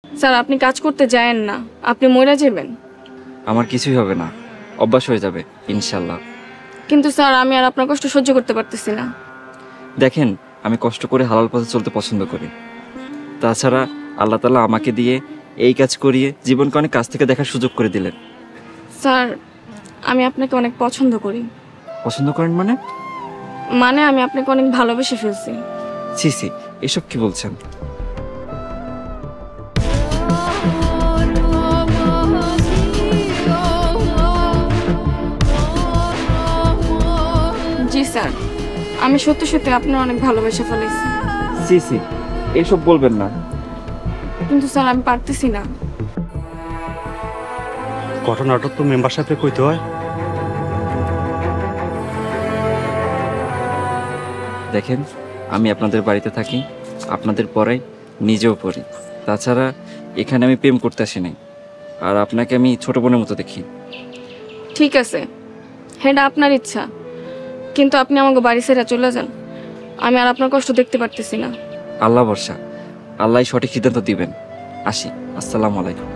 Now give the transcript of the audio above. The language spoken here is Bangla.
স্যার আপনি কাজ করতে যায়েন না, আপনি মরে যাবেন। আমার কিছুই হবে না, অভ্যাস হয়ে যাবে ইনশাল্লাহ। কিন্তু স্যার আমি আর আপনার কষ্ট সহ্য করতে পারতেছি না। দেখেন, আমি কষ্ট করে হালাল পথে চলতে পছন্দ করি। তাছাড়া আল্লাহ তাআলা আমাকে দিয়ে এই কাজ করিয়ে জীবনকে অনেক কাছ থেকে দেখার সুযোগ করে দিলেন। স্যার আমি আপনাকে অনেক পছন্দ করি। পছন্দ করেন মানে? মানে আমি আপনাকে অনেক ভালোবেসে ফেলছি। ছি ছি, এসব কি বলছেন? জি স্যার, আমি সত্যি সত্যি আপনার অনেক ভালোবেসে ফেলেছি। ছি ছি, এসব বলবেন না। কিন্তু স্যার আমি পারতেছি না। ঘটনাটা তো মেম্বার সাহেবকে কইতে হয়। দেখেন, আমি আপনাদের বাড়িতে থাকি, আপনাদের পড়াই, নিজেও পড়ি। তাছাড়া এখানে আমি প্রেম করতে আসি নাই, আর আপনাকে আমি ছোট বোনের মতো দেখি। ঠিক আছে, এটা আপনার ইচ্ছা, কিন্তু আপনি আমাকে বাড়ি ছেড়ে চলে যান। আমি আর আপনার কষ্ট দেখতে পারতেছি না। আল্লাহ ভরসা, আল্লাহ সঠিক সিদ্ধান্ত দিবেন। আসি, আসসালামু আলাইকুম।